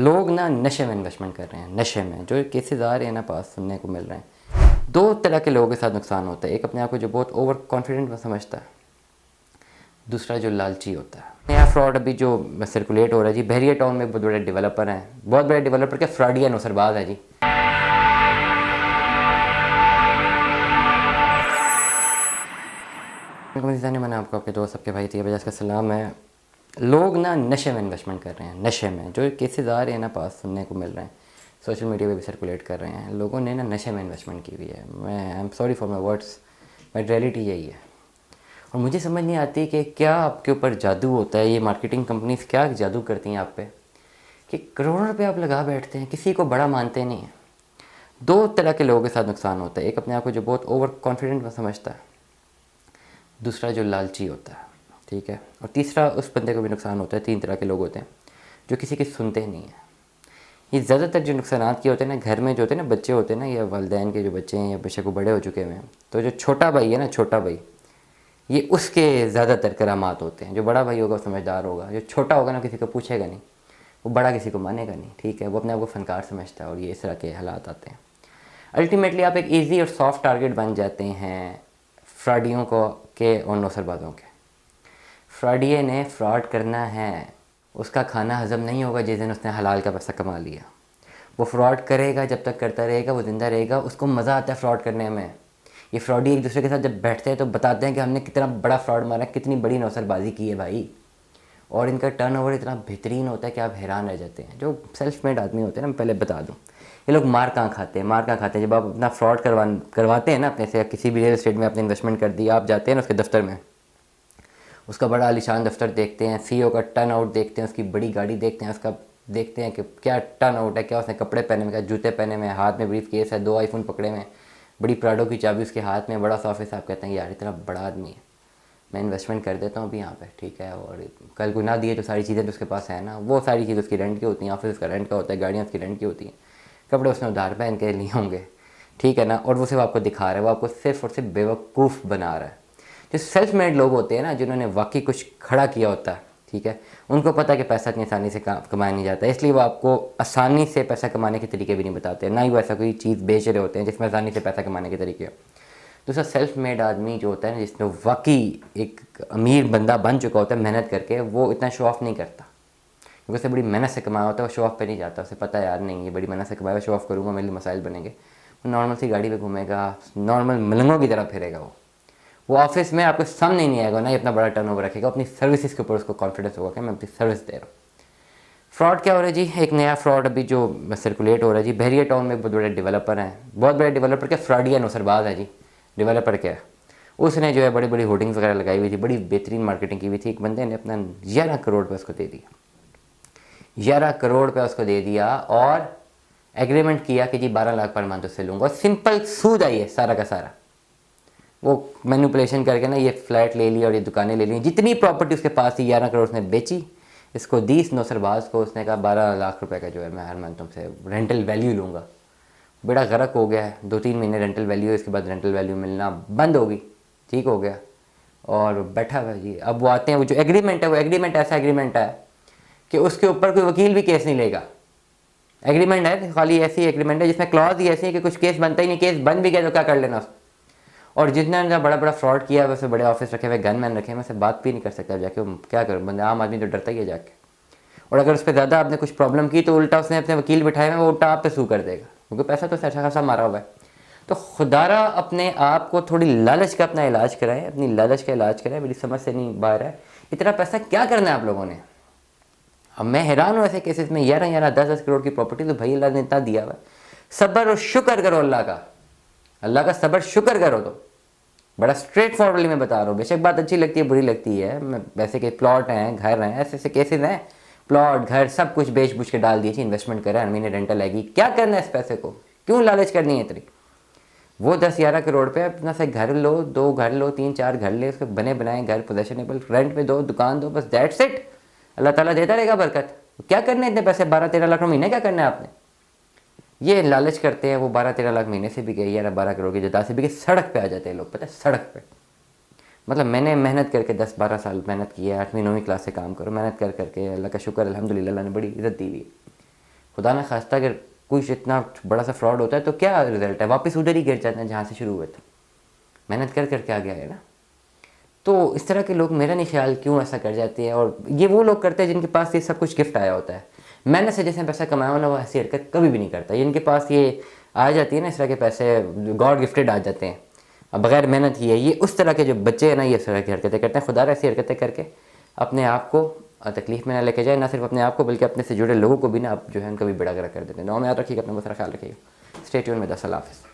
لوگ نا نشے میں انویسٹمنٹ کر رہے ہیں، نشے میں جو کیسز آ رہے ہیں نا پاس سننے کو مل رہے ہیں۔ دو طرح کے لوگوں کے ساتھ نقصان ہوتا ہے، ایک اپنے آپ کو جو بہت اوور کانفیڈنٹ سمجھتا ہے، دوسرا جو لالچی ہوتا ہے۔ نیا فراڈ ابھی جو سرکولیٹ ہو رہا ہے جی، بحریہ ٹاؤن میں بہت بڑے ڈیولپر ہیں، بہت بڑے ڈیولپر کے فراڈی نوسر باز ہے جی۔ میں آپ کو آپ کے دوست سب کے بھائی تھی بجاز کا سلام ہے۔ لوگ نا نشے میں انویسٹمنٹ کر رہے ہیں، نشے میں جو کیسز آ رہے ہیں نا پاس سننے کو مل رہے ہیں، سوشل میڈیا پہ بھی سرکولیٹ کر رہے ہیں، لوگوں نے نا نشے میں انویسٹمنٹ کی ہوئی ہے۔ میں I am sorry for my words, but reality یہی ہے۔ اور مجھے سمجھ نہیں آتی کہ کیا آپ کے اوپر جادو ہوتا ہے، یہ مارکیٹنگ کمپنیز کیا جادو کرتی ہیں آپ پہ کہ کروڑوں روپے آپ لگا بیٹھتے ہیں، کسی کو بڑا مانتے نہیں ہیں۔ دو طرح کے لوگوں کے ساتھ نقصان ہوتا ہے، ایک اپنے آپ کو جو بہت اوور کانفیڈنٹ سمجھتا ہے، دوسرا جو لالچی ہوتا ہے، ٹھیک ہے، اور تیسرا اس بندے کو بھی نقصان ہوتا ہے۔ تین طرح کے لوگ ہوتے ہیں جو کسی کی سنتے نہیں ہیں۔ یہ زیادہ تر جو نقصانات کیے ہوتے ہیں نا، گھر میں جو ہوتے ہیں نا بچے ہوتے ہیں نا، یا والدین کے جو بچے ہیں یا بے شک وہ بڑے ہو چکے ہوئے ہیں، تو جو چھوٹا بھائی ہے نا، چھوٹا بھائی، یہ اس کے زیادہ تر کرامات ہوتے ہیں۔ جو بڑا بھائی ہوگا وہ سمجھدار ہوگا، جو چھوٹا ہوگا نا کسی کو پوچھے گا نہیں، وہ بڑا کسی کو مانے گا نہیں، ٹھیک ہے، وہ اپنے آپ کو فنکار سمجھتا ہے، اور یہ اس طرح کے حالات آتے ہیں۔ الٹیمیٹلی آپ ایک ایزی اور سافٹ ٹارگٹ بن جاتے ہیں فراڈیوں کو کے اور نوسر بازوں کے۔ فراڈیے نے فراڈ کرنا ہے، اس کا کھانا ہضم نہیں ہوگا جس دن اس نے حلال کا پیسہ کما لیا۔ وہ فراڈ کرے گا، جب تک کرتا رہے گا وہ زندہ رہے گا، اس کو مزہ آتا ہے فراڈ کرنے میں۔ یہ فراڈی ایک دوسرے کے ساتھ جب بیٹھتے ہیں تو بتاتے ہیں کہ ہم نے کتنا بڑا فراڈ مارا ہے، کتنی بڑی نوسر بازی کی ہے بھائی، اور ان کا ٹرن اوور اتنا بہترین ہوتا ہے کہ آپ حیران رہ جاتے ہیں۔ جو سیلف میڈ آدمی ہوتے ہیں نا، میں پہلے بتا دوں، یہ لوگ مار کہاں کھاتے ہیں، مار کہاں کھاتے ہیں جب آپ اپنا فراڈ کرواتے ہیں نا اپنے سے، کسی بھی ریئل اسٹیٹ میں آپ نے انویسٹمنٹ کر دی، آپ جاتے ہیں نا اس کے دفتر میں، اس کا بڑا عالیشان دفتر دیکھتے ہیں، سی او کا ٹرن آؤٹ دیکھتے ہیں، اس کی بڑی گاڑی دیکھتے ہیں، اس کا دیکھتے ہیں کہ کیا ٹرن آؤٹ ہے، کیا اس نے کپڑے پہنے ہوئے، کیا جوتے پہنے ہوئے، ہاتھ میں بریف کیس ہے، 2 آئی فون پکڑے ہوئے، بڑی پراڈو کی چابی اس کے ہاتھ میں، بڑا سا آفس۔ آپ کہتے ہیں یار اتنا بڑا آدمی ہے، میں انویسٹمنٹ کر دیتا ہوں ابھی یہاں پہ، ٹھیک ہے، اور کل کو نہ دیے تو ساری چیزیں تو اس کے پاس ہیں نا، وہ ساری چیزیں اس کی رینٹ کی ہوتی ہیں، آفس اس کا رینٹ کا ہوتا ہے، گاڑیاں اس کی رینٹ کی ہوتی ہیں، کپڑے اس نے ادھار پہن کے لیے ہوں گے، ٹھیک ہے نا، اور وہ صرف آپ کو دکھا رہا ہے، وہ آپ کو صرف اور صرف بیوقوف بنا رہا ہے۔ جو سیلف میڈ لوگ ہوتے ہیں نا، جنہوں نے واقعی کچھ کھڑا کیا ہوتا ہے، ٹھیک ہے، ان کو پتہ ہے کہ پیسہ اتنی آسانی سے کمایا نہیں جاتا، اس لیے وہ آپ کو آسانی سے پیسہ کمانے کے طریقے بھی نہیں بتاتے، نہ ہی وہ ایسا کوئی چیز بیچ رہے ہوتے ہیں جس میں آسانی سے پیسہ کمانے کے طریقے ہو۔ دوسرا سیلف میڈ آدمی جو ہوتا ہے نا، جس میں واقعی ایک امیر بندہ بن چکا ہوتا ہے محنت کر کے، وہ اتنا شو آف نہیں کرتا، کیونکہ اسے بڑی محنت سے کمایا ہوتا ہے، وہ شو آف پہ نہیں جاتا، اسے پتہ ہے یار نہیں یہ بڑی محنت سے کمایا، شو آف کروں گا میرے لیے مسائل بنیں گے۔ وہ نارمل سی گاڑی پہ گھومے گا، نارمل ملنگوں کی طرح پھرے گا، وہ آفس میں آپ کو سامنے نہیں آئے گا، نہ یہ اتنا بڑا ٹرن اوور رکھے گا، اپنی سروسز کے اوپر اس کو کانفیڈنس ہوگا کہ میں اپنی سروس دے رہا ہوں۔ فراڈ کیا ہو رہا ہے جی، ایک نیا فراڈ ابھی جو سرکولیٹ ہو رہا ہے جی، بحریہ ٹاؤن میں بہت بڑے ڈیولپر ہیں، بہت بڑے ڈیولپر کے فراڈی نوسر باز ہے جی۔ ڈیولپر کیا ہے، اس نے جو ہے بڑی بڑی ہوردنگز وغیرہ لگائی ہوئی تھی، بڑی بہترین مارکیٹنگ کی ہوئی تھی، ایک بندے نے اپنا 11 کروڑ روپے اس کو دے دیا، 11 کروڑ روپے اس کو دے دیا، اور ایگریمنٹ کیا کہ جی 12 لاکھ پر منتھ اس سے لوں گا، اور سمپل سود آئی ہے سارا کا سارا۔ وہ مینوپولیشن کر کے نا یہ فلیٹ لے لی اور یہ دکانیں لے لی، جتنی پراپرٹی اس کے پاس تھی 11 کروڑ اس نے بیچی، اس کو 10 نوسر باز کو اس نے کہا 12 لاکھ روپے کا جو ہے میں ہر منتھ تم سے رینٹل ویلیو لوں گا۔ بڑا غرق ہو گیا ہے، 2-3 مہینے رینٹل ویلیو، اس کے بعد رینٹل ویلیو ملنا بند ہوگی، ٹھیک ہو گیا، اور بیٹھا ہوا جی۔ اب وہ آتے ہیں، وہ جو ایگریمنٹ ہے، وہ ایگریمنٹ ایسا ایگریمنٹ ہے کہ اس کے اوپر کوئی وکیل بھی کیس نہیں لے گا۔ ایگریمنٹ ہے خالی ایسی ایگریمنٹ ہے جس میں کلاز ہی ایسی ہے کہ کچھ کیس بنتا ہی نہیں، کیس بن بھی گیا تو کیا کر لینا اس۔ اور جتنا نے بڑا بڑا فراڈ کیا ہے، ویسے بڑے آفس رکھے ہوئے، گن مین رکھے ہوئے، سے بات بھی نہیں کر سکتا جا کے، کیا کروں، بندہ عام آدمی تو ڈرتا ہی ہے جا کے۔ اور اگر اس پہ زیادہ آپ نے کچھ پرابلم کی تو الٹا اس نے اپنے وکیل بٹھائے ہوئے، وہ الٹا آپ پہ سو کر دے گا، کیونکہ پیسہ تو اچھا خاصا مارا ہوا ہے۔ تو خدارہ اپنے آپ کو تھوڑی لالچ کا اپنا علاج کرائیں، اپنی لالچ کا علاج کرائیں، میری سمجھ سے نہیں باہر ہے، اتنا پیسہ کیا کرنا ہے آپ لوگوں نے۔ اب میں حیران ہوں ایسے کیسز میں، 11 10 کروڑ کی پراپرٹی تو بھائی اللہ نے اتنا دیا ہوا ہے، صبر اور شکر کرو اللہ کا، اللہ کا صبر شکر کرو۔ تو بڑا اسٹریٹ فارورڈلی میں بتا رہا ہوں، بے شک بات اچھی لگتی ہے بری لگتی ہے، میں ویسے کہ پلاٹ ہیں، گھر ہیں، ایسے ایسے کیسز ہیں، پلاٹ گھر سب کچھ بیچ بوچھ کے ڈال دیے تھی، انویسٹمنٹ کرا، ہر مہینے رینٹل آئے گی، کیا کرنا ہے اس پیسے کو، کیوں لالچ کرنی ہے اتنی۔ وہ 10-11 کروڑ پہ اپنا سے گھر لو، 2 گھر لو، 3-4 گھر لے، اس کے بنے بنائے گھر پوزیشنیبل، رینٹ پہ دو، دکان دو، بس دیٹس اٹ، اللہ تعالیٰ دیتا رہے گا برکت۔ کیا کرنے اتنے پیسے، 12-13 لاکھ مہینے کیا کرنا ہے آپ نے۔ یہ لالچ کرتے ہیں، وہ 12-13 لاکھ مہینے سے بھی گئے، 12 کروڑ کی جدا سے بھی گئے، سڑک پہ آ جاتے ہیں لوگ، پتہ ہے سڑک پہ۔ مطلب میں نے محنت کر کے 10-12 سال محنت کی ہے، 8ویں 9ویں کلاس سے کام کرو، محنت کر کے اللہ کا شکر الحمدللہ اللہ نے بڑی عزت دی ہوئی ہے، خدا نہ خواستہ اگر کوئی اتنا بڑا سا فراڈ ہوتا ہے تو کیا رزلٹ ہے؟ واپس ادھر ہی گر جاتے ہیں جہاں سے شروع ہوئے تھے، محنت کر کر کے آگے آئے نا. تو اس طرح کے لوگ میرا نہیں خیال کیوں ایسا کر جاتے ہیں. اور یہ وہ لوگ کرتے ہیں جن کے پاس یہ سب کچھ گفٹ آیا ہوتا ہے. محنت سے جیسے پیسہ کمایا ہونا وہ ایسی حرکت کبھی بھی نہیں کرتا. جن کے پاس یہ آ جاتی ہے نا اس طرح کے پیسے، گاڈ گفٹیڈ آ جاتے ہیں اب بغیر محنت ہی ہے، یہ اس طرح کے جو بچے ہیں نا یہ اس طرح کی حرکتیں کرتے ہیں. خدا ایسی حرکتیں کر کے اپنے آپ کو تکلیف میں نہ لے کے جائے، نہ صرف اپنے آپ کو بلکہ اپنے سے جڑے لوگوں کو بھی نا اب جو ہے ان کا بھی بیڑا گرک کر دیتے ہیں. دعا میں یاد رکھیے گا، اپنا بہت سارا خیال رکھیے گا. اسٹے ٹیون میں. اللہ حافظ.